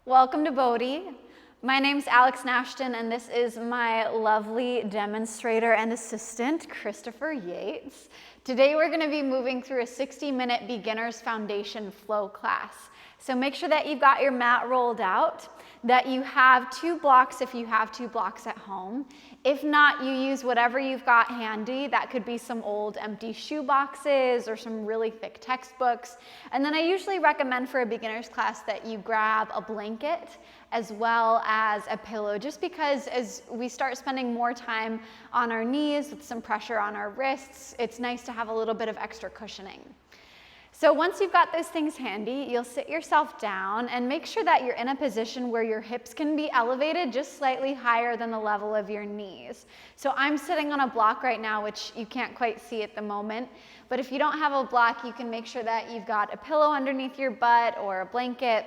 Welcome to BODHI. My name's Nashton, and this is my lovely demonstrator and assistant, Christopher Yates. Today we're going to be moving through a 60-minute beginner's foundation flow class. So make sure that you've got your mat rolled out, that you have 2 blocks if you have 2 blocks at home. If not, you use whatever you've got handy. That could be some old empty shoe boxes or some really thick textbooks. And then I usually recommend for a beginner's class that you grab a blanket as well as a pillow, just because as we start spending more time on our knees with some pressure on our wrists, it's nice to have a little bit of extra cushioning. So once you've got those things handy, you'll sit yourself down and make sure that you're in a position where your hips can be elevated just slightly higher than the level of your knees. So I'm sitting on a block right now, which you can't quite see at the moment, but if you don't have a block, you can make sure that you've got a pillow underneath your butt or a blanket.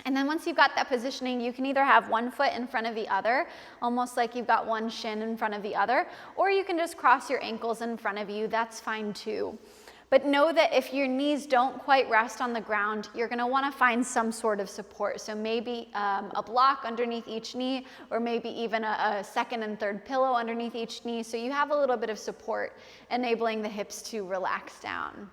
And then once you've got that positioning, you can either have one foot in front of the other, almost like you've got one shin in front of the other, or you can just cross your ankles in front of you. That's fine too. But know that if your knees don't quite rest on the ground, you're going to want to find some sort of support. So maybe a block underneath each knee, or maybe even a second and third pillow underneath each knee, so you have a little bit of support, enabling the hips to relax down.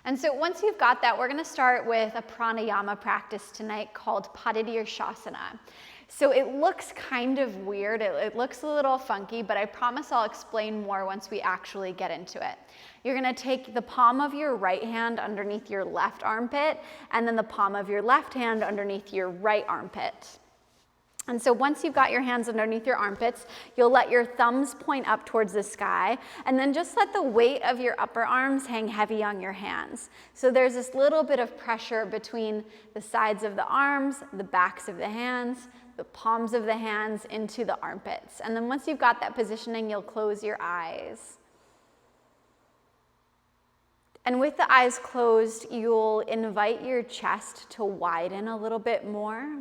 And so once you've got that, we're going to start with a pranayama practice tonight called Shasana. So it looks kind of weird, it looks a little funky, but I promise I'll explain more once we actually get into it. You're going to take the palm of your right hand underneath your left armpit, and then the palm of your left hand underneath your right armpit. And so once you've got your hands underneath your armpits, you'll let your thumbs point up towards the sky, and then just let the weight of your upper arms hang heavy on your hands. So there's this little bit of pressure between the sides of the arms, the backs of the hands, the palms of the hands into the armpits. And then once you've got that positioning, you'll close your eyes. And with the eyes closed, you'll invite your chest to widen a little bit more.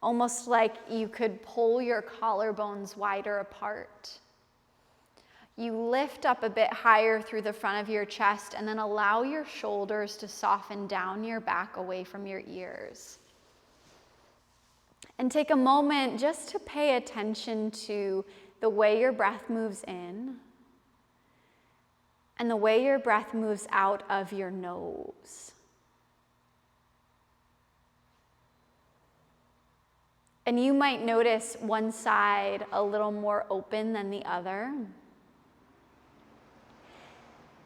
Almost like you could pull your collarbones wider apart. You lift up a bit higher through the front of your chest, and then allow your shoulders to soften down your back away from your ears. And take a moment just to pay attention to the way your breath moves in and the way your breath moves out of your nose. And you might notice one side a little more open than the other.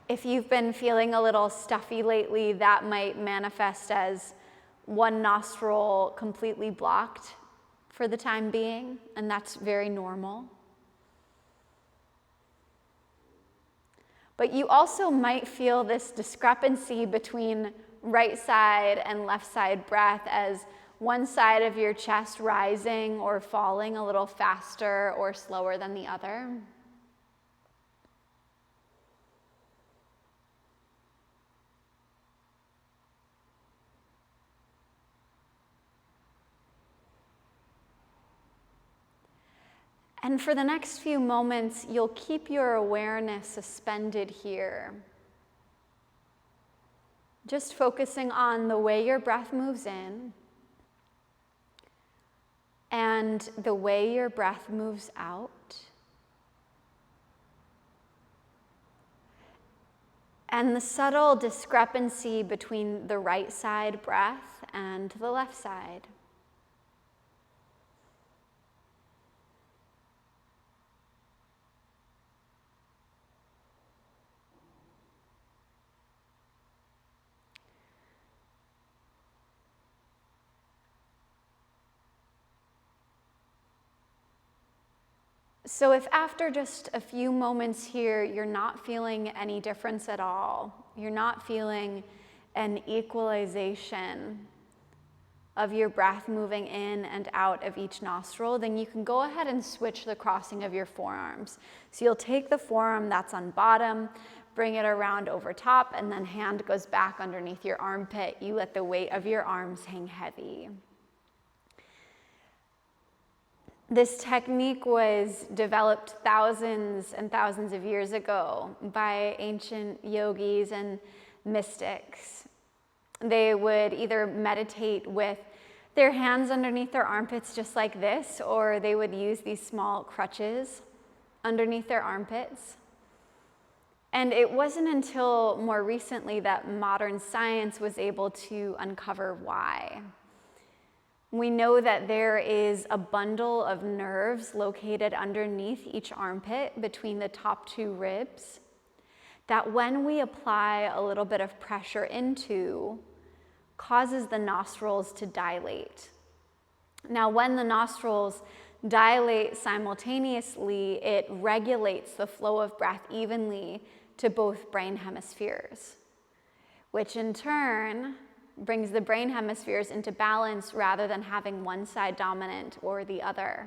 If you've been feeling a little stuffy lately, that might manifest as one nostril completely blocked for the time being, and that's very normal. But you also might feel this discrepancy between right side and left side breath, as one side of your chest rising or falling a little faster or slower than the other. And for the next few moments, you'll keep your awareness suspended here. Just focusing on the way your breath moves in and the way your breath moves out. And the subtle discrepancy between the right side breath and the left side. So if after just a few moments here, you're not feeling any difference at all, you're not feeling an equalization of your breath moving in and out of each nostril, then you can go ahead and switch the crossing of your forearms. So you'll take the forearm that's on bottom, bring it around over top, and then hand goes back underneath your armpit. You let the weight of your arms hang heavy. This technique was developed thousands and thousands of years ago by ancient yogis and mystics. They would either meditate with their hands underneath their armpits just like this, or they would use these small crutches underneath their armpits. And it wasn't until more recently that modern science was able to uncover why. We know that there is a bundle of nerves located underneath each armpit between the top two ribs that when we apply a little bit of pressure into, causes the nostrils to dilate. Now, when the nostrils dilate simultaneously, it regulates the flow of breath evenly to both brain hemispheres, which in turn brings the brain hemispheres into balance rather than having one side dominant or the other.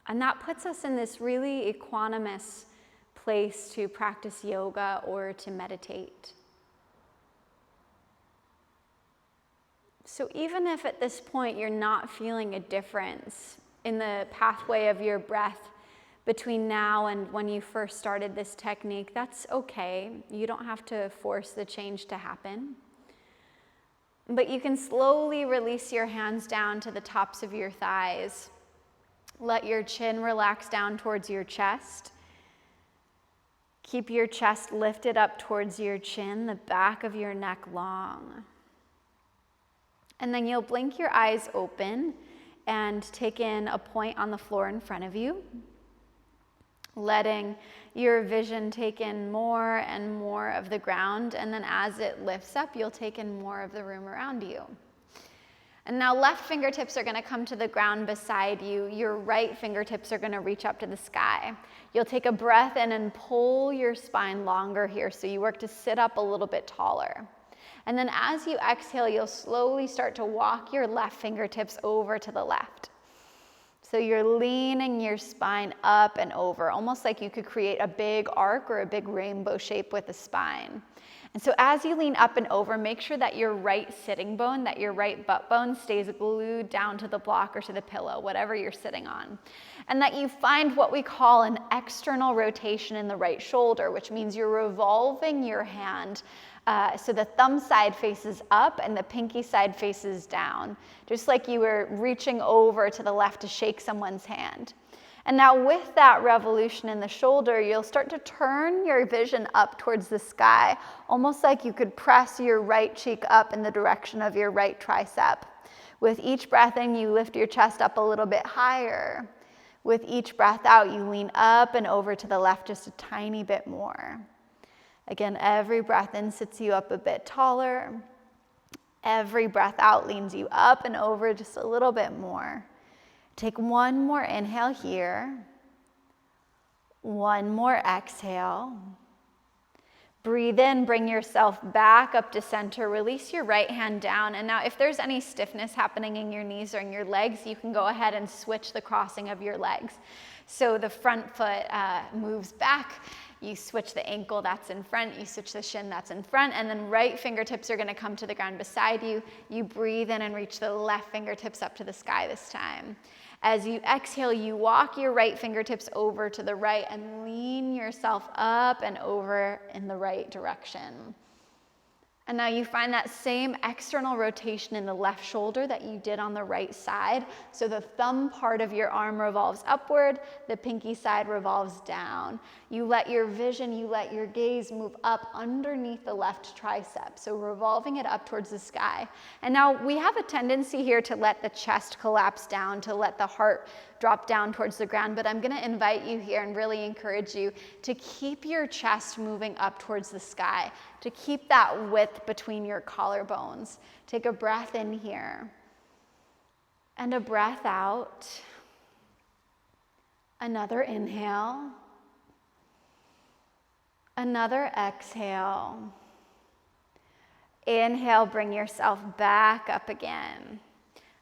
And that puts us in this really equanimous place to practice yoga or to meditate. So even if at this point you're not feeling a difference in the pathway of your breath between now and when you first started this technique, that's okay. You don't have to force the change to happen. But you can slowly release your hands down to the tops of your thighs. Let your chin relax down towards your chest. Keep your chest lifted up towards your chin, the back of your neck long. And then you'll blink your eyes open and take in a point on the floor in front of you, letting your vision take in more and more of the ground, and then as it lifts up, you'll take in more of the room around you. And now left fingertips are going to come to the ground beside you. Your right fingertips are going to reach up to the sky. You'll take a breath in and pull your spine longer here, so you work to sit up a little bit taller. And then as you exhale, you'll slowly start to walk your left fingertips over to the left. So you're leaning your spine up and over, almost like you could create a big arc or a big rainbow shape with the spine. And so as you lean up and over, make sure that your right sitting bone, that your right butt bone stays glued down to the block or to the pillow, whatever you're sitting on. And that you find what we call an external rotation in the right shoulder, which means you're revolving your hand so the thumb side faces up and the pinky side faces down, just like you were reaching over to the left to shake someone's hand. And now with that revolution in the shoulder, you'll start to turn your vision up towards the sky, almost like you could press your right cheek up in the direction of your right tricep. With each breath in, you lift your chest up a little bit higher. With each breath out, you lean up and over to the left just a tiny bit more. Again, every breath in sits you up a bit taller. Every breath out leans you up and over just a little bit more. Take one more inhale here. One more exhale. Breathe in, bring yourself back up to center. Release your right hand down. And now if there's any stiffness happening in your knees or in your legs, you can go ahead and switch the crossing of your legs. So the front foot moves back. You switch the ankle, that's in front. You switch the shin, that's in front. And then right fingertips are going to come to the ground beside you. You breathe in and reach the left fingertips up to the sky this time. As you exhale, you walk your right fingertips over to the right and lean yourself up and over in the right direction. And now you find that same external rotation in the left shoulder that you did on the right side. So the thumb part of your arm revolves upward, the pinky side revolves down. You let your vision, you let your gaze move up underneath the left tricep, so revolving it up towards the sky. And now we have a tendency here to let the chest collapse down, to let the heart drop down towards the ground, but I'm going to invite you here and really encourage you to keep your chest moving up towards the sky, to keep that width between your collarbones. Take a breath in here and a breath out. Another inhale. Another exhale. Inhale, bring yourself back up again.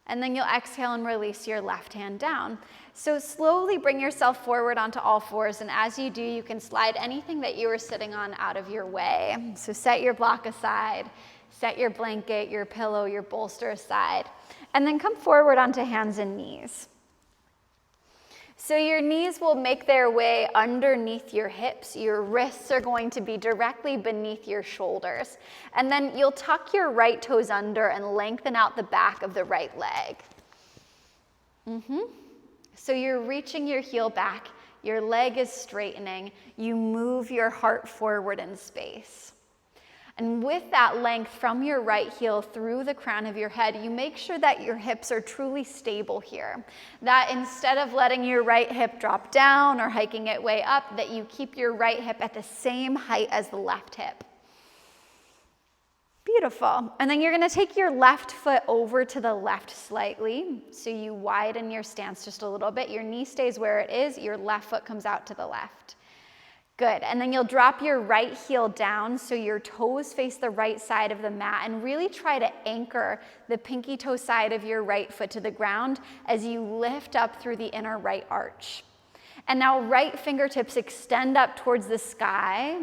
And then you'll exhale and release your left hand down. So slowly bring yourself forward onto all fours, and as you do, you can slide anything that you were sitting on out of your way. So set your block aside, set your blanket, your pillow, your bolster aside, and then come forward onto hands and knees. So your knees will make their way underneath your hips. Your wrists are going to be directly beneath your shoulders. And then you'll tuck your right toes under and lengthen out the back of the right leg. So you're reaching your heel back, your leg is straightening, you move your heart forward in space. And with that length from your right heel through the crown of your head, you make sure that your hips are truly stable here. That instead of letting your right hip drop down or hiking it way up, that you keep your right hip at the same height as the left hip. Beautiful. And then you're going to take your left foot over to the left slightly. So you widen your stance just a little bit. Your knee stays where it is. Your left foot comes out to the left. Good. And then you'll drop your right heel down so your toes face the right side of the mat, and really try to anchor the pinky toe side of your right foot to the ground as you lift up through the inner right arch. And now right fingertips extend up towards the sky,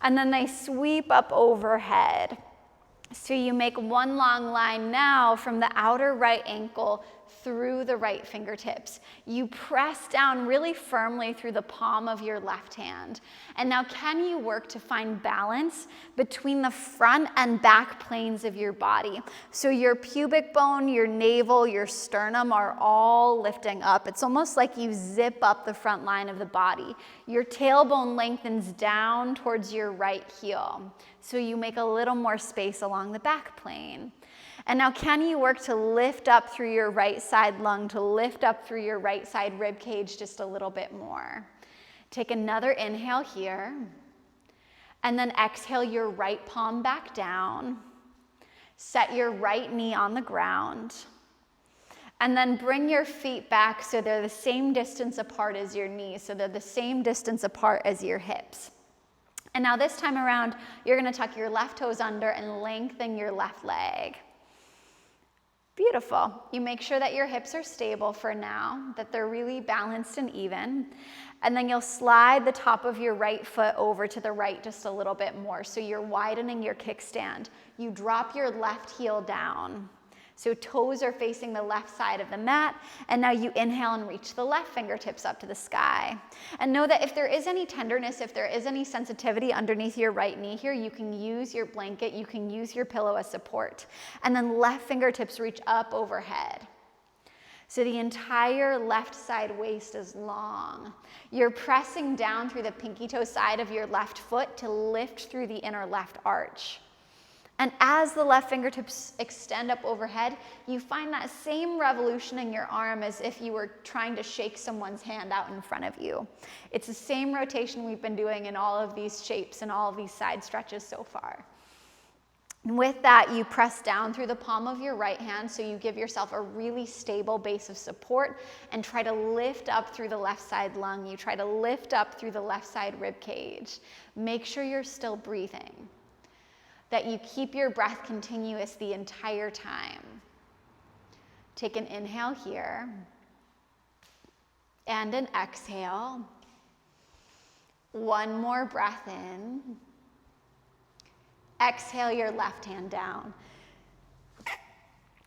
and then they sweep up overhead. So you make one long line now from the outer right ankle through the right fingertips. You press down really firmly through the palm of your left hand. And now can you work to find balance between the front and back planes of your body? So your pubic bone, your navel, your sternum are all lifting up. It's almost like you zip up the front line of the body. Your tailbone lengthens down towards your right heel. So you make a little more space along the back plane. And now can you work to lift up through your right side lung, to lift up through your right side rib cage just a little bit more? Take another inhale here, and then exhale your right palm back down. Set your right knee on the ground, and then bring your feet back so they're the same distance apart as your knees, so they're the same distance apart as your hips. And now this time around, you're going to tuck your left toes under and lengthen your left leg. Beautiful. You make sure that your hips are stable for now, that they're really balanced and even. And then you'll slide the top of your right foot over to the right just a little bit more. So you're widening your kickstand. You drop your left heel down. So toes are facing the left side of the mat, and now you inhale and reach the left fingertips up to the sky. And know that if there is any tenderness, if there is any sensitivity underneath your right knee here, you can use your blanket, you can use your pillow as support. And then left fingertips reach up overhead. So the entire left side waist is long. You're pressing down through the pinky toe side of your left foot to lift through the inner left arch. And as the left fingertips extend up overhead, you find that same revolution in your arm as if you were trying to shake someone's hand out in front of you. It's the same rotation we've been doing in all of these shapes and all of these side stretches so far. And with that, you press down through the palm of your right hand so you give yourself a really stable base of support, and try to lift up through the left side lung. You try to lift up through the left side rib cage. Make sure you're still breathing, that you keep your breath continuous the entire time. Take an inhale here and an exhale. One more breath in. Exhale your left hand down.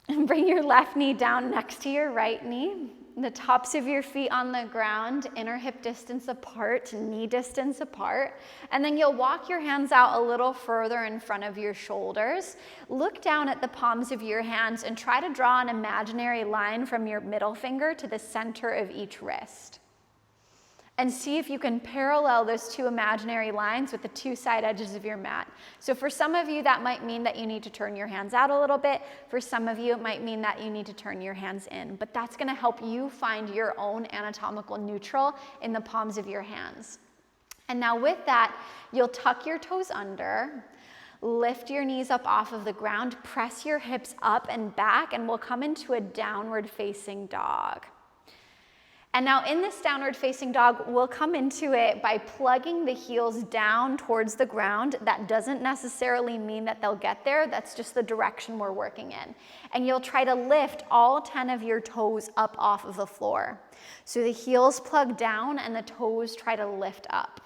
And bring your left knee down next to your right knee. The tops of your feet on the ground, inner hip distance apart, knee distance apart. And then you'll walk your hands out a little further in front of your shoulders. Look down at the palms of your hands and try to draw an imaginary line from your middle finger to the center of each wrist. And see if you can parallel those two imaginary lines with the two side edges of your mat. So for some of you, that might mean that you need to turn your hands out a little bit. For some of you, it might mean that you need to turn your hands in. But that's going to help you find your own anatomical neutral in the palms of your hands. And now with that, you'll tuck your toes under, lift your knees up off of the ground, press your hips up and back, and we'll come into a downward facing dog. And now in this downward facing dog, we'll come into it by plugging the heels down towards the ground. That doesn't necessarily mean that they'll get there. That's just the direction we're working in. And you'll try to lift all 10 of your toes up off of the floor. So the heels plug down and the toes try to lift up.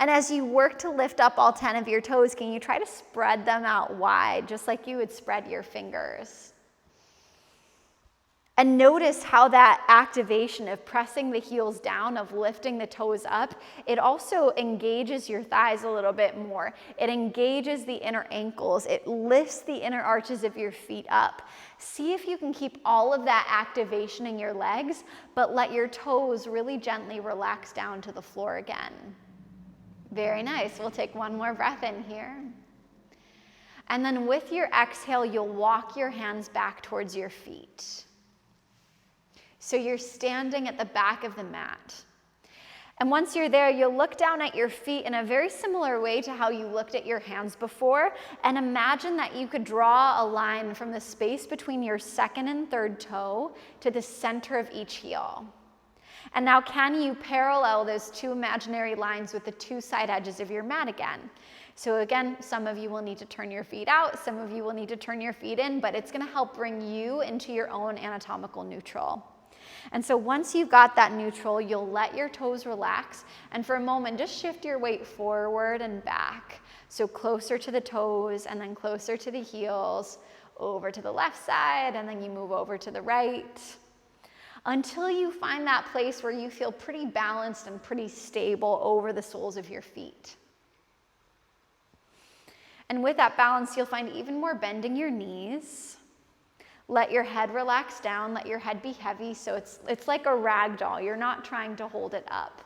And as you work to lift up all 10 of your toes, can you try to spread them out wide, just like you would spread your fingers? And notice how that activation of pressing the heels down, of lifting the toes up, it also engages your thighs a little bit more. It engages the inner ankles. It lifts the inner arches of your feet up. See if you can keep all of that activation in your legs, but let your toes really gently relax down to the floor again. Very nice. We'll take one more breath in here. And then with your exhale, you'll walk your hands back towards your feet. So you're standing at the back of the mat. And once you're there, you'll look down at your feet in a very similar way to how you looked at your hands before, and imagine that you could draw a line from the space between your second and third toe to the center of each heel. And now can you parallel those two imaginary lines with the two side edges of your mat again? So again, some of you will need to turn your feet out, some of you will need to turn your feet in, but it's gonna help bring you into your own anatomical neutral. And so once you've got that neutral, you'll let your toes relax, and for a moment, just shift your weight forward and back. So closer to the toes, and then closer to the heels, over to the left side, and then you move over to the right, until you find that place where you feel pretty balanced and pretty stable over the soles of your feet. And with that balance, you'll find even more bending your knees. Let your head relax down, let your head be heavy, so it's like a rag doll. You're not trying to hold it up.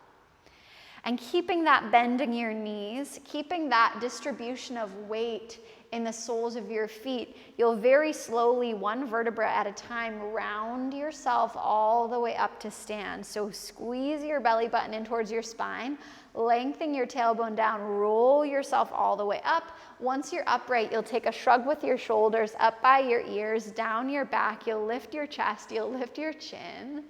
And keeping that bend in your knees, keeping that distribution of weight in the soles of your feet, you'll very slowly, one vertebra at a time, round yourself all the way up to stand. So squeeze your belly button in towards your spine, lengthen your tailbone down, roll yourself all the way up. Once you're upright, you'll take a shrug with your shoulders up by your ears, down your back, you'll lift your chest, you'll lift your chin.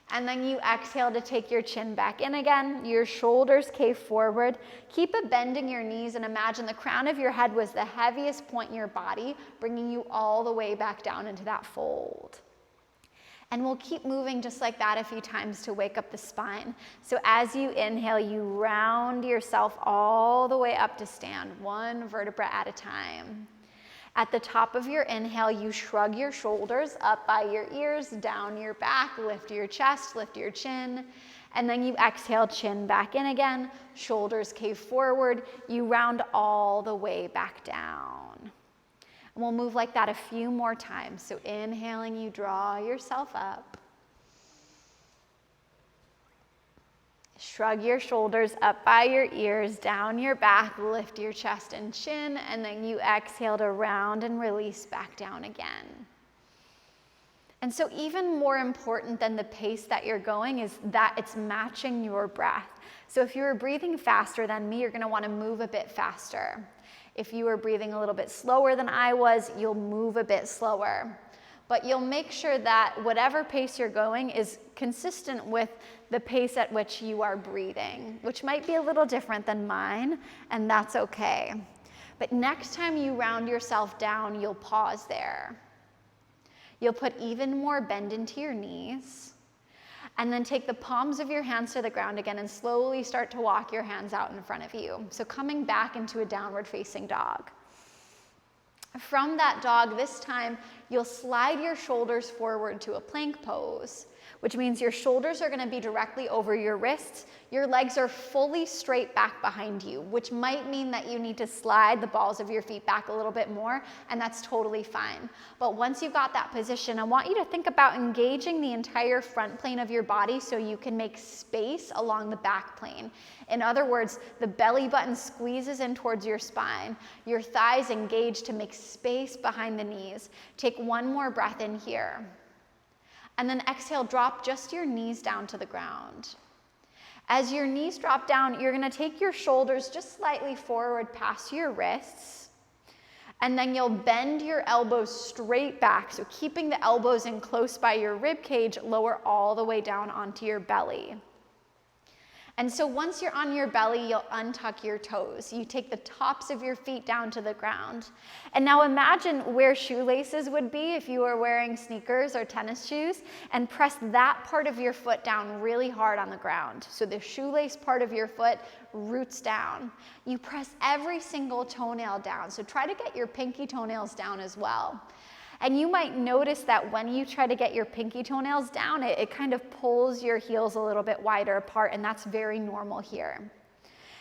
And then you exhale to take your chin back in again, your shoulders cave forward. Keep a bend in your knees and imagine the crown of your head was the heaviest point in your body, bringing you all the way back down into that fold. And we'll keep moving just like that a few times to wake up the spine. So as you inhale, you round yourself all the way up to stand, one vertebra at a time. At the top of your inhale, you shrug your shoulders up by your ears, down your back, lift your chest, lift your chin, and then you exhale, chin back in again, shoulders cave forward, you round all the way back down. And we'll move like that a few more times. So inhaling, you draw yourself up. Shrug your shoulders up by your ears, down your back, lift your chest and chin, and then you exhale to round and release back down again. And so even more important than the pace that you're going is that it's matching your breath. So if you were breathing faster than me, you're gonna wanna move a bit faster. If you were breathing a little bit slower than I was, you'll move a bit slower. But you'll make sure that whatever pace you're going is consistent with the pace at which you are breathing, which might be a little different than mine, and that's okay. But next time you round yourself down, you'll pause there. You'll put even more bend into your knees, and then take the palms of your hands to the ground again and slowly start to walk your hands out in front of you. So coming back into a downward facing dog. From that dog, this time, you'll slide your shoulders forward to a plank pose, which means your shoulders are gonna be directly over your wrists. Your legs are fully straight back behind you, which might mean that you need to slide the balls of your feet back a little bit more, and that's totally fine. But once you've got that position, I want you to think about engaging the entire front plane of your body so you can make space along the back plane. In other words, the belly button squeezes in towards your spine. Your thighs engage to make space behind the knees. Take one more breath in here. And then exhale, drop just your knees down to the ground. As your knees drop down, you're gonna take your shoulders just slightly forward past your wrists, and then you'll bend your elbows straight back. So keeping the elbows in close by your rib cage, lower all the way down onto your belly. And so once you're on your belly, you'll untuck your toes. You take the tops of your feet down to the ground. And now imagine where shoelaces would be if you were wearing sneakers or tennis shoes, and press that part of your foot down really hard on the ground. So the shoelace part of your foot roots down. You press every single toenail down. So try to get your pinky toenails down as well. And you might notice that when you try to get your pinky toenails down, it kind of pulls your heels a little bit wider apart, and that's very normal here.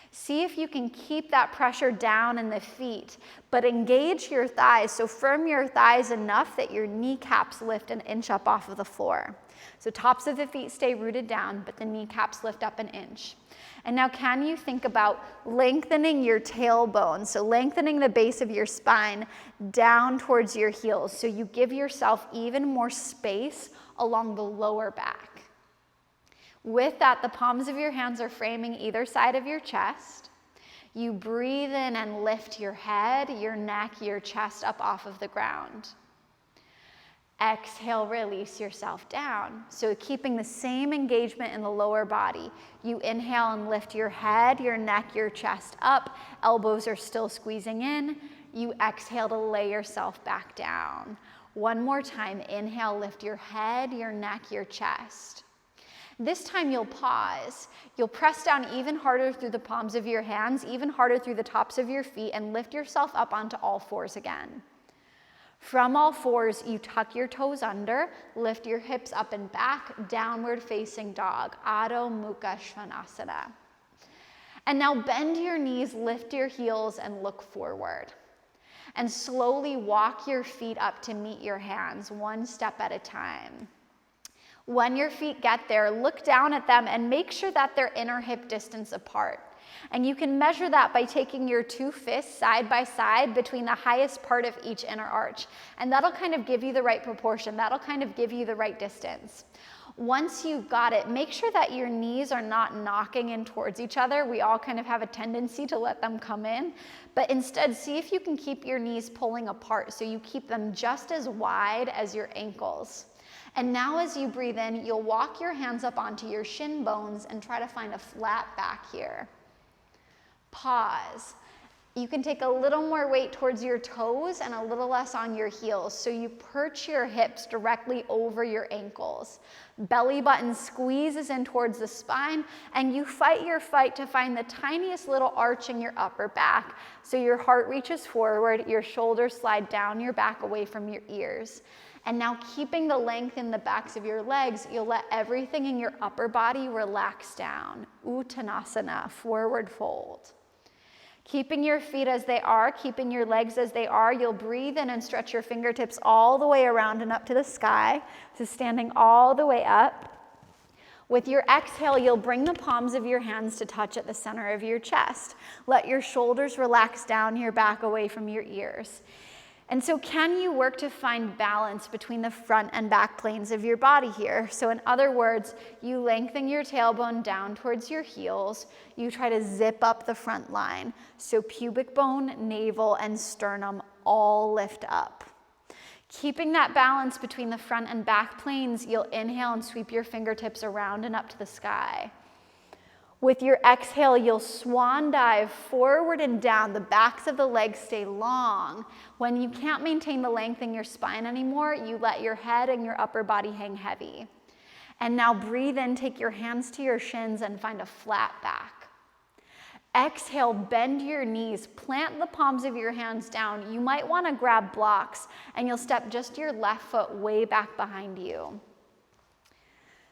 See if you can keep that pressure down in the feet, but engage your thighs. So firm your thighs enough that your kneecaps lift an inch up off of the floor. So tops of the feet stay rooted down, but the kneecaps lift up an inch. And now can you think about lengthening your tailbone, so lengthening the base of your spine down towards your heels, so you give yourself even more space along the lower back. With that, the palms of your hands are framing either side of your chest. You breathe in and lift your head, your neck, your chest up off of the ground. Exhale, release yourself down. So keeping the same engagement in the lower body. You inhale and lift your head, your neck, your chest up. Elbows are still squeezing in. You exhale to lay yourself back down. One more time. Inhale, lift your head, your neck, your chest. This time you'll pause. You'll press down even harder through the palms of your hands, even harder through the tops of your feet, and lift yourself up onto all fours again. From all fours, you tuck your toes under, lift your hips up and back, downward facing dog, Adho Mukha Svanasana. And now bend your knees, lift your heels, and look forward. And slowly walk your feet up to meet your hands, one step at a time. When your feet get there, look down at them and make sure that they're inner hip distance apart. And you can measure that by taking your two fists side by side between the highest part of each inner arch. And that'll kind of give you the right proportion. That'll kind of give you the right distance. Once you've got it, make sure that your knees are not knocking in towards each other. We all kind of have a tendency to let them come in. But instead, see if you can keep your knees pulling apart so you keep them just as wide as your ankles. And now as you breathe in, you'll walk your hands up onto your shin bones and try to find a flat back here. Pause. You can take a little more weight towards your toes and a little less on your heels. So you perch your hips directly over your ankles. Belly button squeezes in towards the spine, and you fight your fight to find the tiniest little arch in your upper back. So your heart reaches forward, your shoulders slide down your back away from your ears. And now keeping the length in the backs of your legs, you'll let everything in your upper body relax down. Uttanasana, forward fold. Keeping your feet as they are, keeping your legs as they are, you'll breathe in and stretch your fingertips all the way around and up to the sky. So standing all the way up. With your exhale, you'll bring the palms of your hands to touch at the center of your chest. Let your shoulders relax down your back away from your ears. And so can you work to find balance between the front and back planes of your body here? So in other words, you lengthen your tailbone down towards your heels. You try to zip up the front line. So pubic bone, navel, and sternum all lift up. Keeping that balance between the front and back planes, you'll inhale and sweep your fingertips around and up to the sky. With your exhale, you'll swan dive forward and down. The backs of the legs stay long. When you can't maintain the length in your spine anymore, you let your head and your upper body hang heavy. And now breathe in, take your hands to your shins and find a flat back. Exhale, bend your knees, plant the palms of your hands down. You might want to grab blocks, and you'll step just your left foot way back behind you.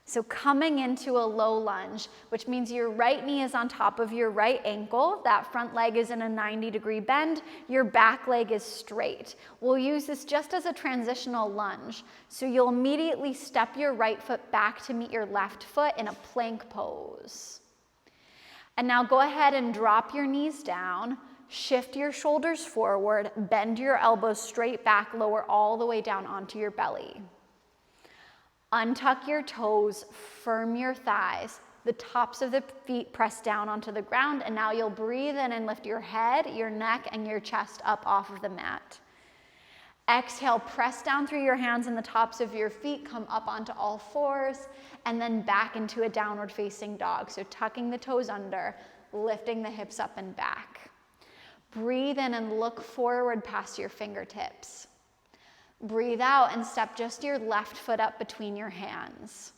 So coming into a low lunge, which means your right knee is on top of your right ankle, that front leg is in a 90-degree bend, your back leg is straight. We'll use this just as a transitional lunge. So you'll immediately step your right foot back to meet your left foot in a plank pose. And now go ahead and drop your knees down, shift your shoulders forward, bend your elbows straight back, lower all the way down onto your belly. Untuck your toes, firm your thighs. The tops of the feet press down onto the ground, and now you'll breathe in and lift your head, your neck, and your chest up off of the mat. Exhale, press down through your hands and the tops of your feet, come up onto all fours, and then back into a downward facing dog. So tucking the toes under, lifting the hips up and back. Breathe in and look forward past your fingertips. Breathe out and step just your left foot up between your hands.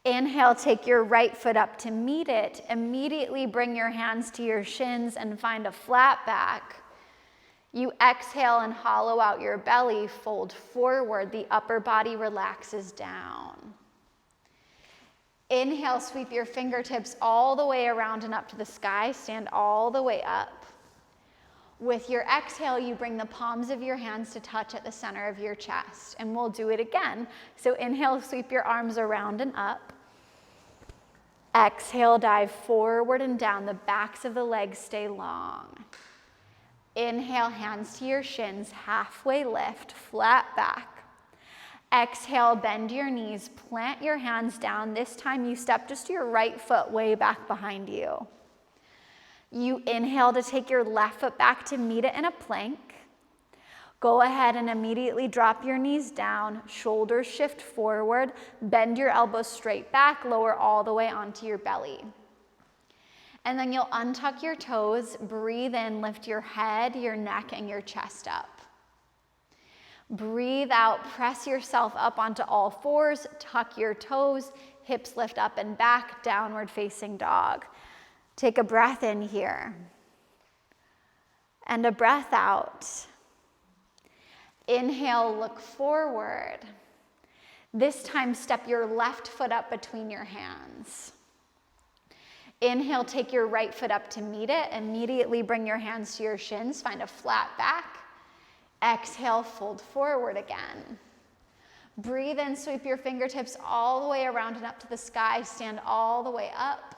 Inhale, take your right foot up to meet it. Immediately bring your hands to your shins and find a flat back. You exhale and hollow out your belly, fold forward, the upper body relaxes down. Inhale, sweep your fingertips all the way around and up to the sky, stand all the way up. With your exhale, you bring the palms of your hands to touch at the center of your chest, and we'll do it again. So inhale, sweep your arms around and up. Exhale, dive forward and down, the backs of the legs stay long. Inhale, hands to your shins, halfway lift, flat back. Exhale, bend your knees, plant your hands down. This time you step just your right foot way back behind you. You inhale to take your left foot back to meet it in a plank. Go ahead and immediately drop your knees down, shoulders shift forward, bend your elbows straight back, lower all the way onto your belly. And then you'll untuck your toes, breathe in, lift your head, your neck, and your chest up. Breathe out, press yourself up onto all fours, tuck your toes, hips lift up and back, downward facing dog. Take a breath in here. And a breath out. Inhale, look forward. This time, step your left foot up between your hands. Inhale, take your right foot up to meet it. Immediately bring your hands to your shins, find a flat back. Exhale, fold forward again. Breathe in, sweep your fingertips all the way around and up to the sky, stand all the way up.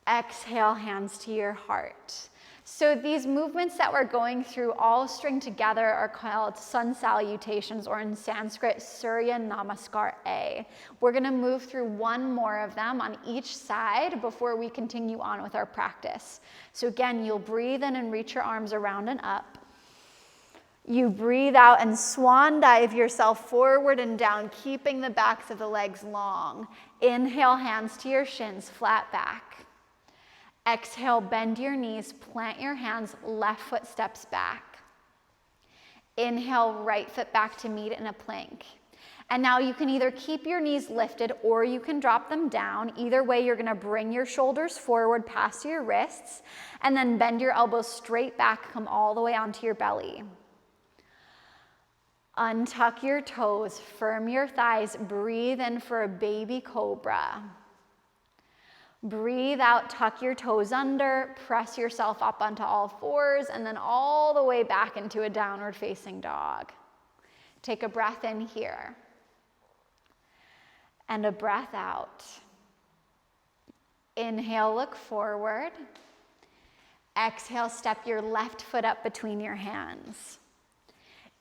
Exhale, hands to your heart. So these movements that we're going through all string together are called sun salutations, or in Sanskrit, Surya Namaskar A. We're gonna move through one more of them on each side before we continue on with our practice. So again, you'll breathe in and reach your arms around and up. You breathe out and swan dive yourself forward and down, keeping the backs of the legs long. Inhale, hands to your shins, flat back. Exhale, bend your knees, plant your hands, left foot steps back. Inhale, right foot back to meet it in a plank. And now you can either keep your knees lifted or you can drop them down. Either way, you're gonna bring your shoulders forward past your wrists and then bend your elbows straight back, come all the way onto your belly. Untuck your toes, firm your thighs, breathe in for a baby cobra. Breathe out, tuck your toes under, press yourself up onto all fours, and then all the way back into a downward facing dog. Take a breath in here. And a breath out. Inhale, look forward. Exhale, step your left foot up between your hands.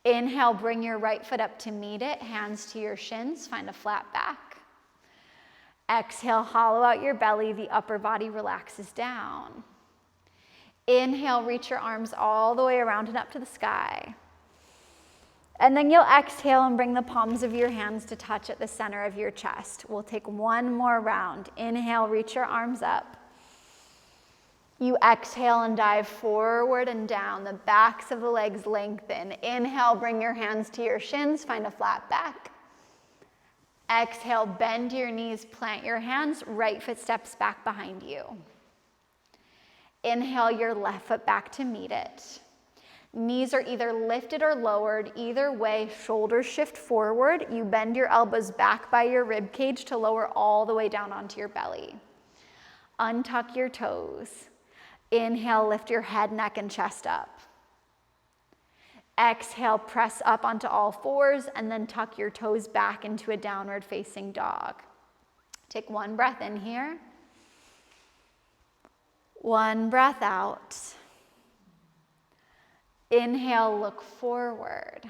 Inhale, bring your right foot up to meet it, hands to your shins, find a flat back. Exhale, hollow out your belly, the upper body relaxes down. Inhale, reach your arms all the way around and up to the sky. And then you'll exhale and bring the palms of your hands to touch at the center of your chest. We'll take one more round. Inhale, reach your arms up. You exhale and dive forward and down. The backs of the legs lengthen. Inhale, bring your hands to your shins, find a flat back. Exhale, bend your knees, plant your hands, right foot steps back behind you. Inhale your left foot back to meet it. Knees are either lifted or lowered. Either way, shoulders shift forward. You bend your elbows back by your rib cage to lower all the way down onto your belly. Untuck your toes. Inhale, lift your head, neck, and chest up. Exhale, press up onto all fours, and then tuck your toes back into a downward facing dog. Take one breath in here. One breath out. Inhale, look forward.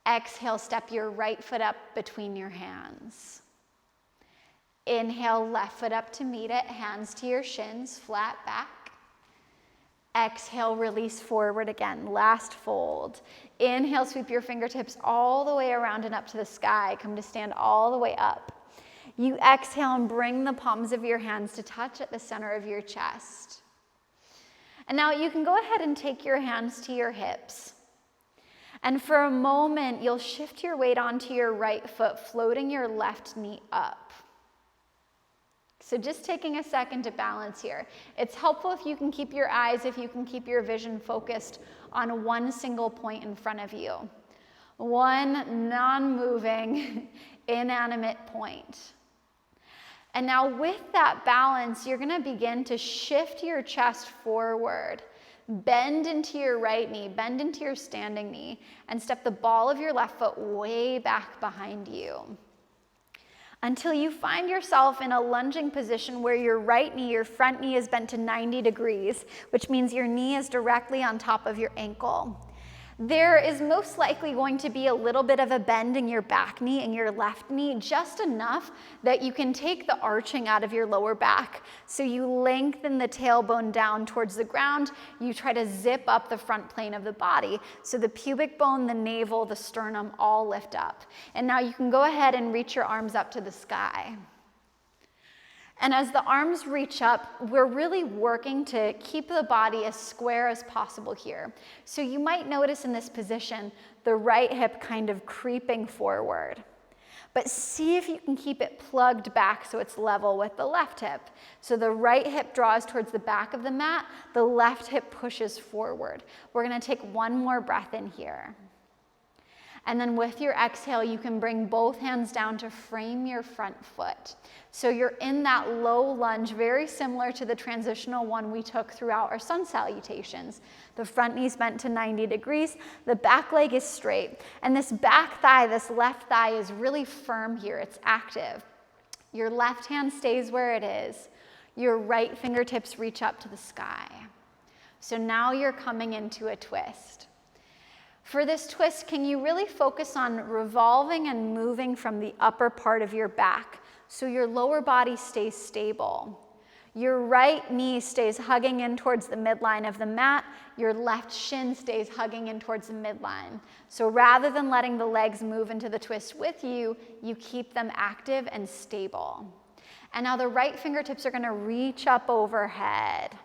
Exhale, step your right foot up between your hands. Inhale, left foot up to meet it, hands to your shins, flat back. Exhale, release forward again, last fold. Inhale, sweep your fingertips all the way around and up to the sky. Come to stand all the way up. You exhale and bring the palms of your hands to touch at the center of your chest. And now you can go ahead and take your hands to your hips. And for a moment, you'll shift your weight onto your right foot, floating your left knee up. So just taking a second to balance here. It's helpful if you can keep your eyes, if you can keep your vision focused on one single point in front of you. One non-moving, inanimate point. And now with that balance, you're gonna begin to shift your chest forward. Bend into your right knee, bend into your standing knee, and step the ball of your left foot way back behind you, until you find yourself in a lunging position where your right knee, your front knee, is bent to 90 degrees, which means your knee is directly on top of your ankle. There is most likely going to be a little bit of a bend in your back knee and your left knee, just enough that you can take the arching out of your lower back. So you lengthen the tailbone down towards the ground. You try to zip up the front plane of the body. So the pubic bone, the navel, the sternum all lift up. And now you can go ahead and reach your arms up to the sky. And as the arms reach up, we're really working to keep the body as square as possible here. So you might notice in this position, the right hip kind of creeping forward. But see if you can keep it plugged back so it's level with the left hip. So the right hip draws towards the back of the mat, the left hip pushes forward. We're gonna take one more breath in here. And then with your exhale, you can bring both hands down to frame your front foot. So you're in that low lunge, very similar to the transitional one we took throughout our sun salutations. The front knee's bent to 90 degrees, the back leg is straight, and this back thigh, this left thigh, is really firm here, it's active. Your left hand stays where it is. Your right fingertips reach up to the sky. So now you're coming into a twist. For this twist, can you really focus on revolving and moving from the upper part of your back so your lower body stays stable? Your right knee stays hugging in towards the midline of the mat. Your left shin stays hugging in towards the midline. So rather than letting the legs move into the twist with you, you keep them active and stable. And now the right fingertips are gonna reach up overhead.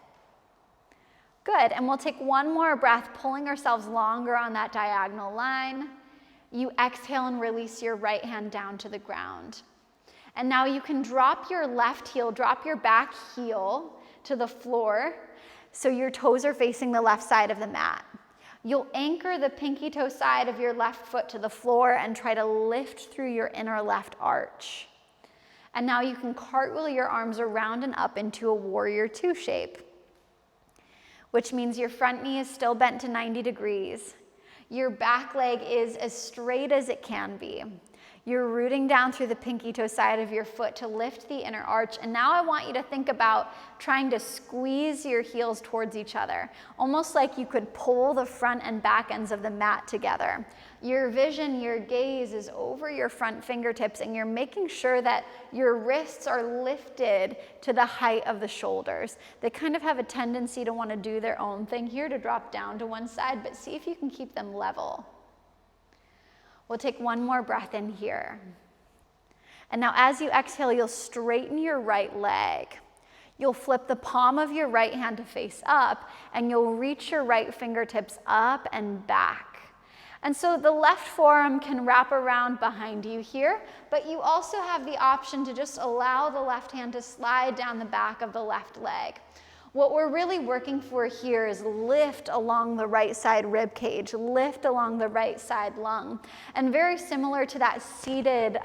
Good, and we'll take one more breath, pulling ourselves longer on that diagonal line. You exhale and release your right hand down to the ground. And now you can drop your left heel, drop your back heel to the floor so your toes are facing the left side of the mat. You'll anchor the pinky toe side of your left foot to the floor and try to lift through your inner left arch. And now you can cartwheel your arms around and up into a warrior two shape, which means your front knee is still bent to 90 degrees. Your back leg is as straight as it can be. You're rooting down through the pinky toe side of your foot to lift the inner arch. And now I want you to think about trying to squeeze your heels towards each other, almost like you could pull the front and back ends of the mat together. Your vision, your gaze is over your front fingertips, and you're making sure that your wrists are lifted to the height of the shoulders. They kind of have a tendency to want to do their own thing here, to drop down to one side, but see if you can keep them level. We'll take one more breath in here. And now as you exhale, you'll straighten your right leg. You'll flip the palm of your right hand to face up, and you'll reach your right fingertips up and back. And so the left forearm can wrap around behind you here, but you also have the option to just allow the left hand to slide down the back of the left leg. What we're really working for here is lift along the right side rib cage, lift along the right side lung. And very similar to that seated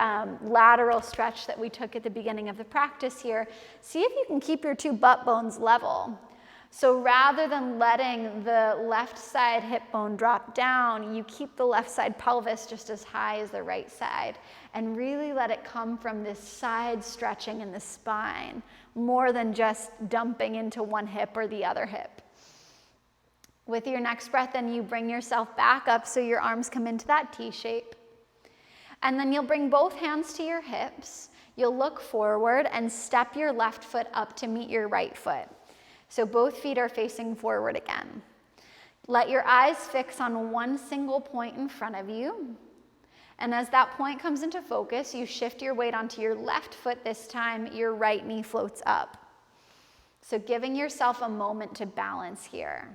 lateral stretch that we took at the beginning of the practice here, see if you can keep your two butt bones level. So rather than letting the left side hip bone drop down, you keep the left side pelvis just as high as the right side, and really let it come from this side stretching in the spine, more than just dumping into one hip or the other hip. With your next breath, then you bring yourself back up so your arms come into that T shape. And then you'll bring both hands to your hips. You'll look forward and step your left foot up to meet your right foot. So both feet are facing forward again. Let your eyes fix on one single point in front of you. And as that point comes into focus, you shift your weight onto your left foot this time. Your right knee floats up. So giving yourself a moment to balance here.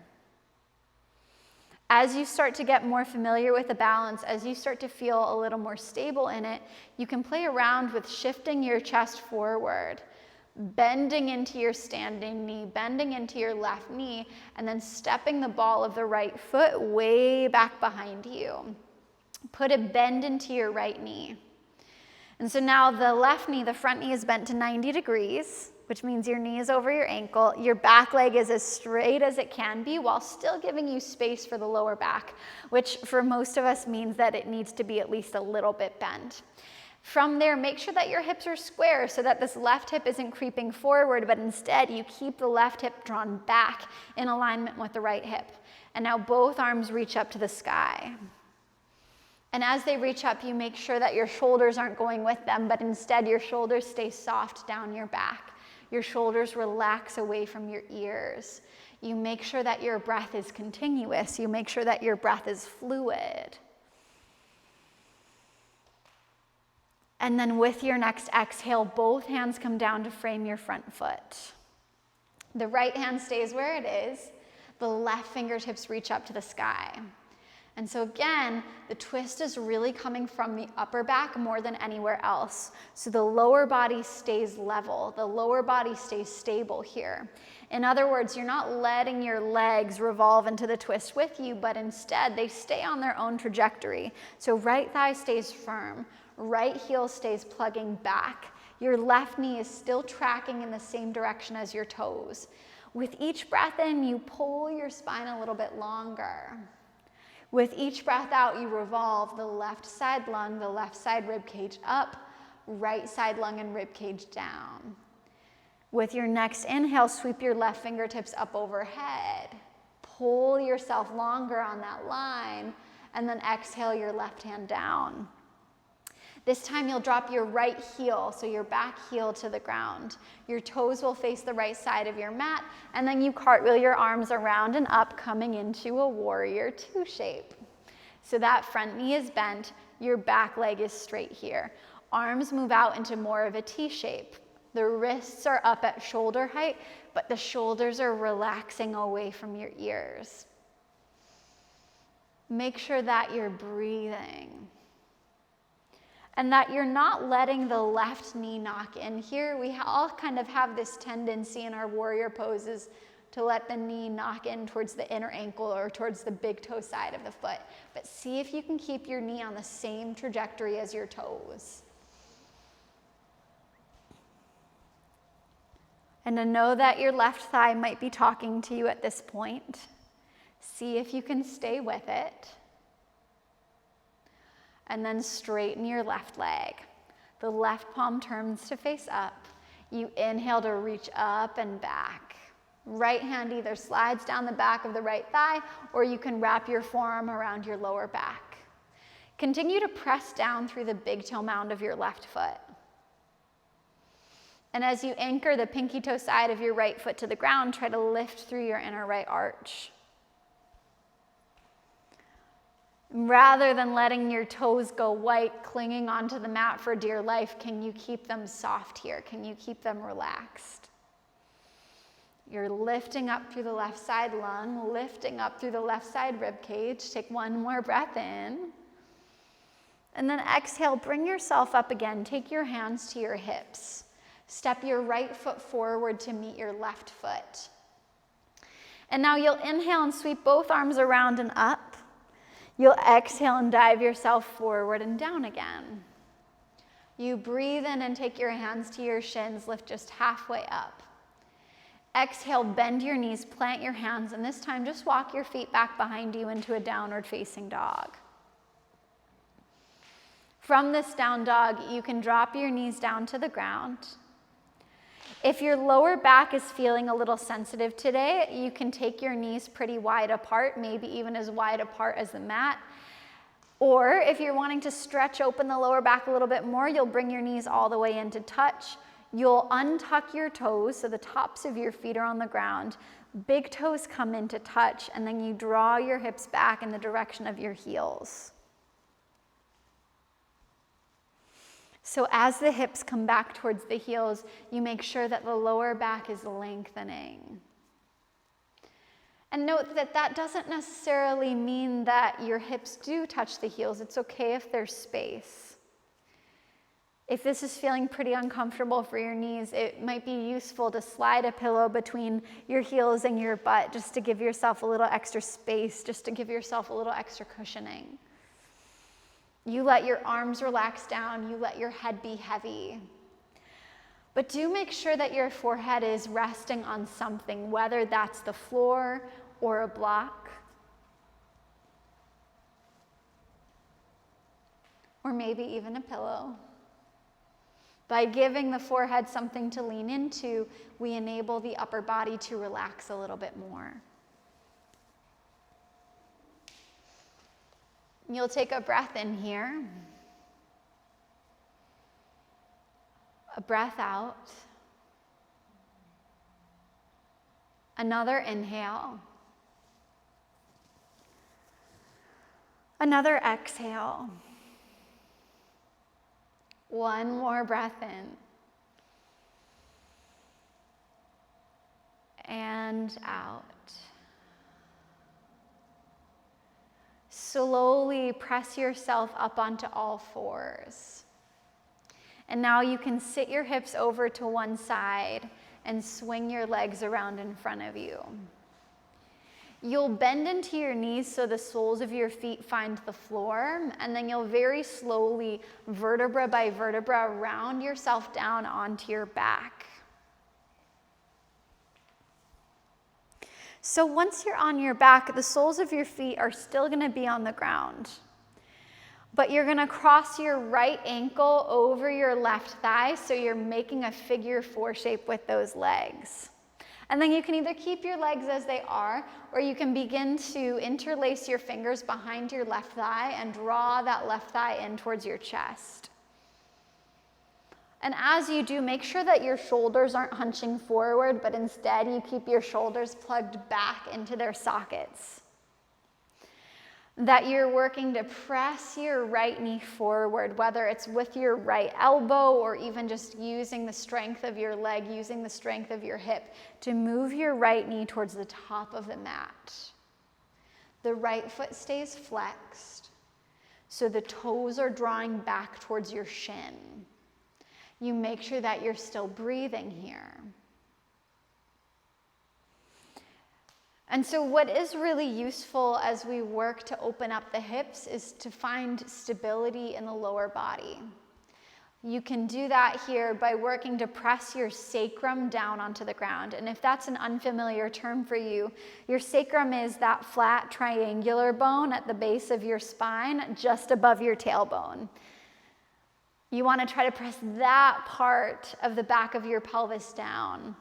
As you start to get more familiar with the balance, as you start to feel a little more stable in it, you can play around with shifting your chest forward, bending into your standing knee, bending into your left knee, and then stepping the ball of the right foot way back behind you. Put a bend into your right knee. And so now the left knee, the front knee is bent to 90 degrees, which means your knee is over your ankle. Your back leg is as straight as it can be while still giving you space for the lower back, which for most of us means that it needs to be at least a little bit bent. From there, make sure that your hips are square so that this left hip isn't creeping forward, but instead you keep the left hip drawn back in alignment with the right hip. And now both arms reach up to the sky. And as they reach up, you make sure that your shoulders aren't going with them, but instead your shoulders stay soft down your back. Your shoulders relax away from your ears. You make sure that your breath is continuous. You make sure that your breath is fluid. And then with your next exhale, both hands come down to frame your front foot. The right hand stays where it is. The left fingertips reach up to the sky. And so again, the twist is really coming from the upper back more than anywhere else. So the lower body stays level. The lower body stays stable here. In other words, you're not letting your legs revolve into the twist with you, but instead they stay on their own trajectory. So right thigh stays firm. Right heel stays plugging back. Your left knee is still tracking in the same direction as your toes. With each breath in, you pull your spine a little bit longer. With each breath out, you revolve the left side lung, the left side rib cage up, right side lung and rib cage down. With your next inhale, sweep your left fingertips up overhead. Pull yourself longer on that line, and then exhale your left hand down. This time you'll drop your right heel, so your back heel to the ground. Your toes will face the right side of your mat, and then you cartwheel your arms around and up, coming into a warrior two shape. So that front knee is bent, your back leg is straight here. Arms move out into more of a T shape. The wrists are up at shoulder height, but the shoulders are relaxing away from your ears. Make sure that you're breathing. And that you're not letting the left knee knock in here. We all kind of have this tendency in our warrior poses to let the knee knock in towards the inner ankle or towards the big toe side of the foot. But see if you can keep your knee on the same trajectory as your toes. And to know that your left thigh might be talking to you at this point, see if you can stay with it. And then straighten your left leg. The left palm turns to face up. You inhale to reach up and back. Right hand either slides down the back of the right thigh, or you can wrap your forearm around your lower back. Continue to press down through the big toe mound of your left foot. And as you anchor the pinky toe side of your right foot to the ground, try to lift through your inner right arch. Rather than letting your toes go white, clinging onto the mat for dear life, can you keep them soft here? Can you keep them relaxed? You're lifting up through the left side lung, lifting up through the left side rib cage. Take one more breath in. And then exhale, bring yourself up again. Take your hands to your hips. Step your right foot forward to meet your left foot. And now you'll inhale and sweep both arms around and up. You'll exhale and dive yourself forward and down again. You breathe in and take your hands to your shins, lift just halfway up. Exhale, bend your knees, plant your hands, and this time just walk your feet back behind you into a downward facing dog. From this down dog, you can drop your knees down to the ground. If your lower back is feeling a little sensitive today, you can take your knees pretty wide apart, maybe even as wide apart as the mat. Or if you're wanting to stretch open the lower back a little bit more, you'll bring your knees all the way into touch. You'll untuck your toes so the tops of your feet are on the ground. Big toes come into touch, and then you draw your hips back in the direction of your heels. So as the hips come back towards the heels, you make sure that the lower back is lengthening. And note that that doesn't necessarily mean that your hips do touch the heels. It's okay if there's space. If this is feeling pretty uncomfortable for your knees, it might be useful to slide a pillow between your heels and your butt just to give yourself a little extra space, just to give yourself a little extra cushioning. You let your arms relax down, you let your head be heavy. But do make sure that your forehead is resting on something, whether that's the floor or a block, or maybe even a pillow. By giving the forehead something to lean into, we enable the upper body to relax a little bit more. You'll take a breath in here, a breath out, another inhale, another exhale. One more breath in. And out. Slowly press yourself up onto all fours. And now you can sit your hips over to one side and swing your legs around in front of you. You'll bend into your knees so the soles of your feet find the floor, and then you'll very slowly, vertebra by vertebra, round yourself down onto your back. So once you're on your back, the soles of your feet are still going to be on the ground. But you're going to cross your right ankle over your left thigh, so you're making a figure 4 shape with those legs. And then you can either keep your legs as they are, or you can begin to interlace your fingers behind your left thigh and draw that left thigh in towards your chest. And as you do, make sure that your shoulders aren't hunching forward, but instead you keep your shoulders plugged back into their sockets. That you're working to press your right knee forward, whether it's with your right elbow or even just using the strength of your leg, using the strength of your hip to move your right knee towards the top of the mat. The right foot stays flexed, so the toes are drawing back towards your shin. You make sure that you're still breathing here. And so what is really useful as we work to open up the hips is to find stability in the lower body. You can do that here by working to press your sacrum down onto the ground. And if that's an unfamiliar term for you, your sacrum is that flat triangular bone at the base of your spine, just above your tailbone. You want to try to press that part of the back of your pelvis down.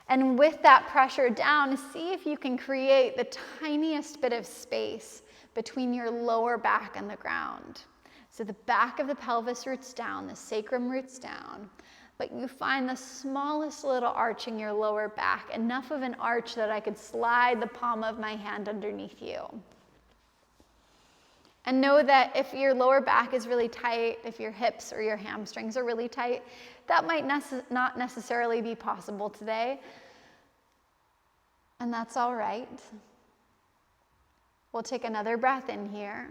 And with that pressure down, see if you can create the tiniest bit of space between your lower back and the ground. So the back of the pelvis roots down, the sacrum roots down, but you find the smallest little arch in your lower back, enough of an arch that I could slide the palm of my hand underneath you. And know that if your lower back is really tight, if your hips or your hamstrings are really tight, that might not necessarily be possible today. And that's all right. We'll take another breath in here.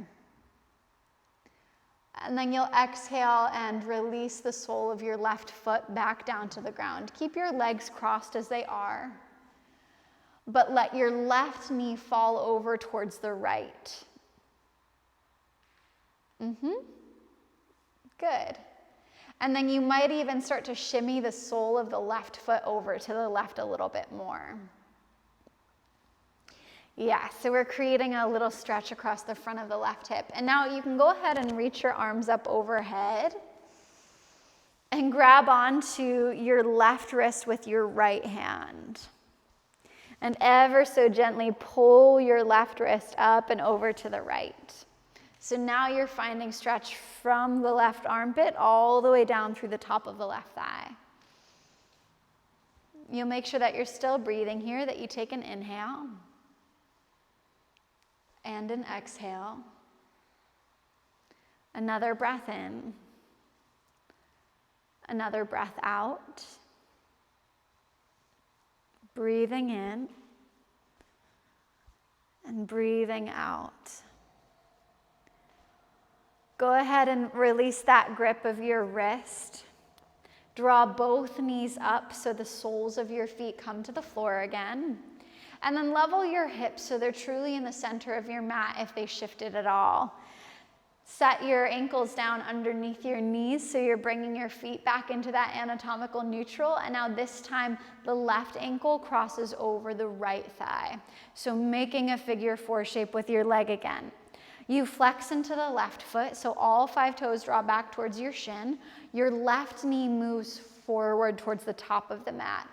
And then you'll exhale and release the sole of your left foot back down to the ground. Keep your legs crossed as they are, but let your left knee fall over towards the right. Good. And then you might even start to shimmy the sole of the left foot over to the left a little bit more. Yeah, so we're creating a little stretch across the front of the left hip. And now you can go ahead and reach your arms up overhead and grab onto your left wrist with your right hand. And ever so gently pull your left wrist up and over to the right. So now you're finding stretch from the left armpit all the way down through the top of the left thigh. You'll make sure that you're still breathing here, that you take an inhale and an exhale. Another breath in. Another breath out. Breathing in and breathing out. Go ahead and release that grip of your wrist. Draw both knees up so the soles of your feet come to the floor again. And then level your hips so they're truly in the center of your mat if they shifted at all. Set your ankles down underneath your knees so you're bringing your feet back into that anatomical neutral. And now this time, the left ankle crosses over the right thigh. So making a figure 4 shape with your leg again. You flex into the left foot, so all 5 toes draw back towards your shin. Your left knee moves forward towards the top of the mat.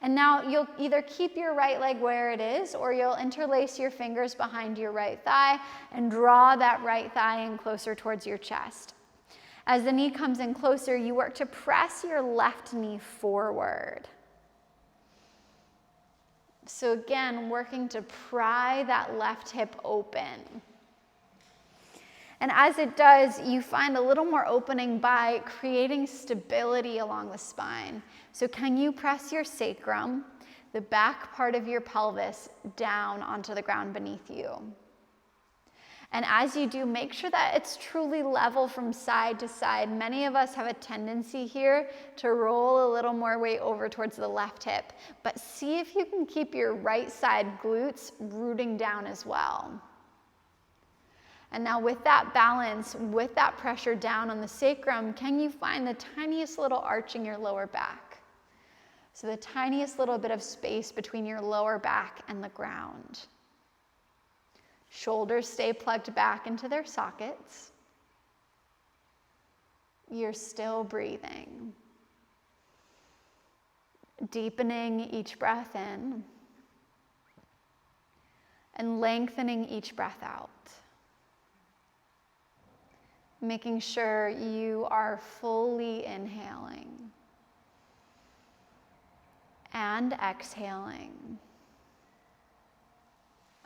And now you'll either keep your right leg where it is, or you'll interlace your fingers behind your right thigh and draw that right thigh in closer towards your chest. As the knee comes in closer, you work to press your left knee forward. So again, working to pry that left hip open. And as it does, you find a little more opening by creating stability along the spine. So can you press your sacrum, the back part of your pelvis, down onto the ground beneath you? And as you do, make sure that it's truly level from side to side. Many of us have a tendency here to roll a little more weight over towards the left hip, but see if you can keep your right side glutes rooting down as well. And now with that balance, with that pressure down on the sacrum, can you find the tiniest little arch in your lower back? So the tiniest little bit of space between your lower back and the ground. Shoulders stay plugged back into their sockets. You're still breathing. Deepening each breath in and lengthening each breath out. Making sure you are fully inhaling and exhaling.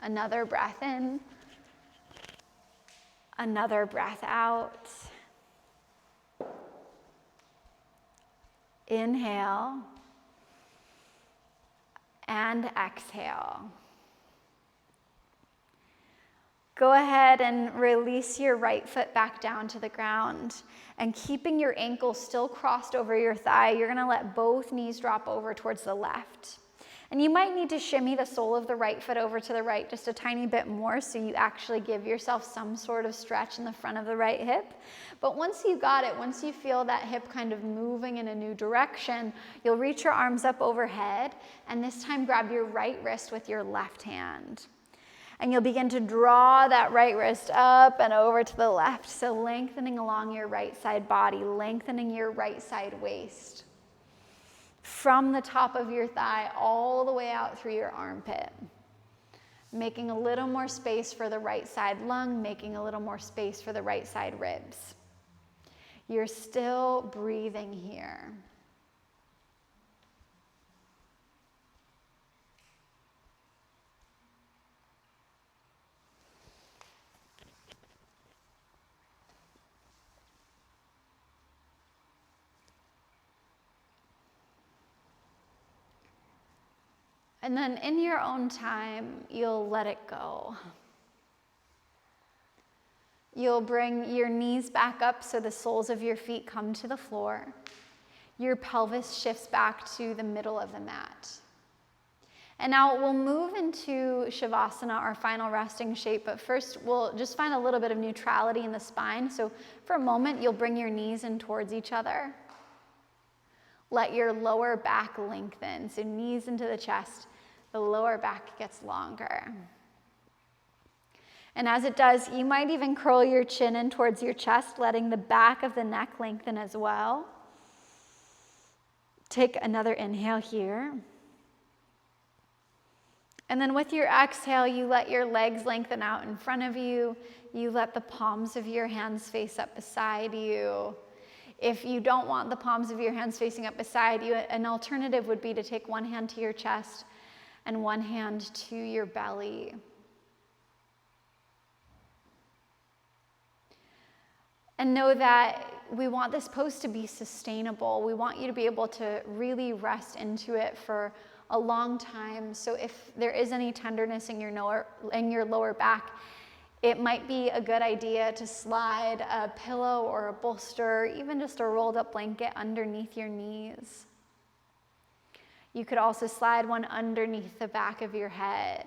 Another breath in, another breath out. Inhale and exhale. Go ahead and release your right foot back down to the ground. And keeping your ankle still crossed over your thigh, you're gonna let both knees drop over towards the left. And you might need to shimmy the sole of the right foot over to the right just a tiny bit more so you actually give yourself some sort of stretch in the front of the right hip. But once you got it, once you feel that hip kind of moving in a new direction, you'll reach your arms up overhead, and this time grab your right wrist with your left hand. And you'll begin to draw that right wrist up and over to the left. So lengthening along your right side body, lengthening your right side waist. From the top of your thigh all the way out through your armpit. Making a little more space for the right side lung, making a little more space for the right side ribs. You're still breathing here. And then in your own time, you'll let it go. You'll bring your knees back up so the soles of your feet come to the floor. Your pelvis shifts back to the middle of the mat. And now we'll move into Shavasana, our final resting shape, but first we'll just find a little bit of neutrality in the spine. So for a moment, you'll bring your knees in towards each other. Let your lower back lengthen, so knees into the chest, the lower back gets longer. And as it does, you might even curl your chin in towards your chest, letting the back of the neck lengthen as well. Take another inhale here. And then with your exhale, you let your legs lengthen out in front of you. You let the palms of your hands face up beside you. If you don't want the palms of your hands facing up beside you, an alternative would be to take one hand to your chest and one hand to your belly. And know that we want this pose to be sustainable. We want you to be able to really rest into it for a long time. So if there is any tenderness in your lower back, It might be a good idea to slide a pillow or a bolster, even just a rolled up blanket underneath your knees. You could also slide one underneath the back of your head.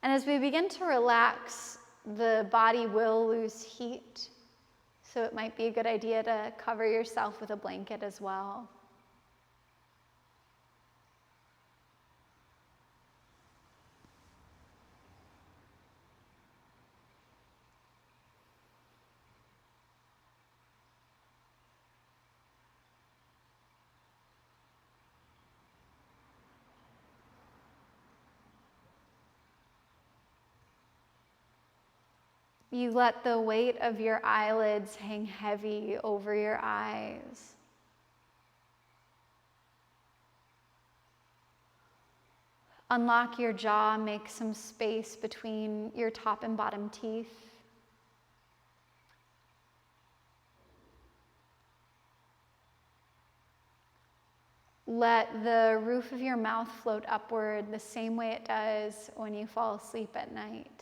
And as we begin to relax, the body will lose heat. So it might be a good idea to cover yourself with a blanket as well. You let the weight of your eyelids hang heavy over your eyes. Unlock your jaw, make some space between your top and bottom teeth. Let the roof of your mouth float upward the same way it does when you fall asleep at night.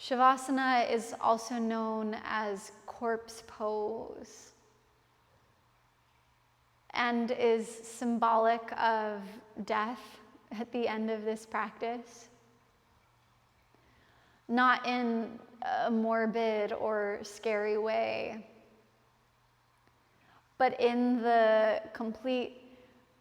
Shavasana is also known as corpse pose and is symbolic of death at the end of this practice. Not in a morbid or scary way, but in the complete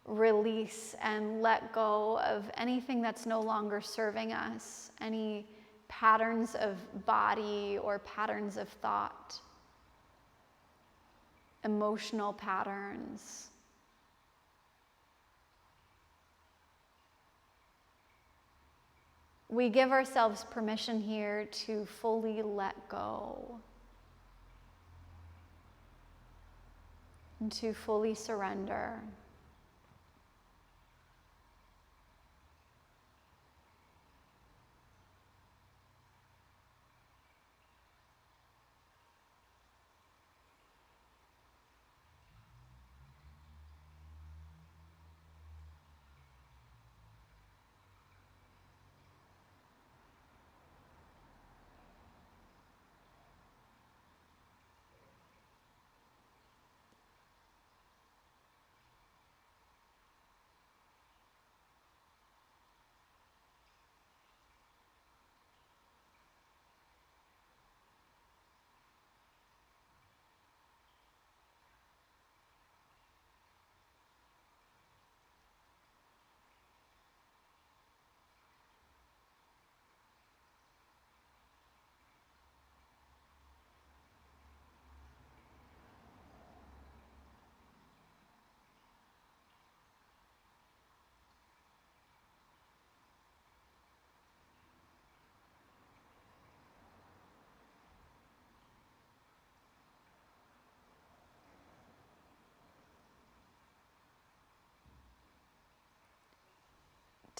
release and let go of anything that's no longer serving us, any patterns of body or patterns of thought, emotional patterns. We give ourselves permission here to fully let go and to fully surrender.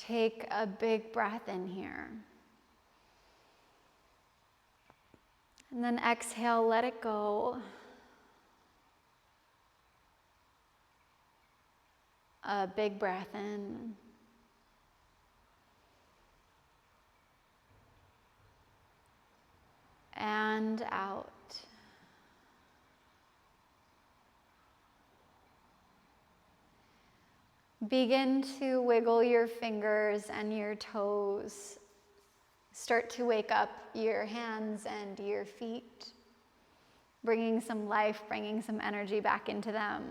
Take a big breath in here. And then exhale, let it go. A big breath in. And out. Begin to wiggle your fingers and your toes. Start to wake up your hands and your feet, bringing some life, bringing some energy back into them.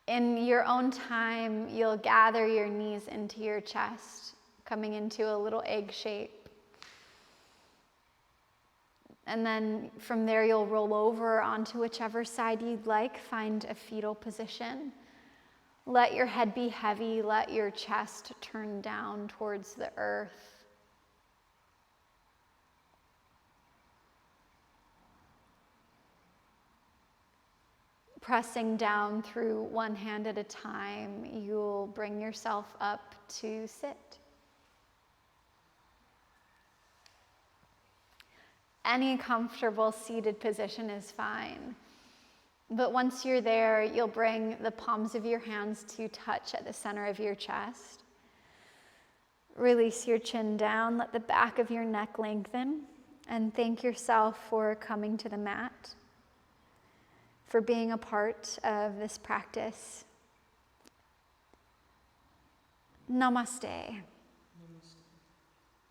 In your own time, you'll gather your knees into your chest, coming into a little egg shape. And then from there, you'll roll over onto whichever side you'd like. Find a fetal position. Let your head be heavy. Let your chest turn down towards the earth. Pressing down through one hand at a time, you'll bring yourself up to sit. Any comfortable seated position is fine. But once you're there, you'll bring the palms of your hands to touch at the center of your chest. Release your chin down, let the back of your neck lengthen, and thank yourself for coming to the mat, for being a part of this practice. Namaste.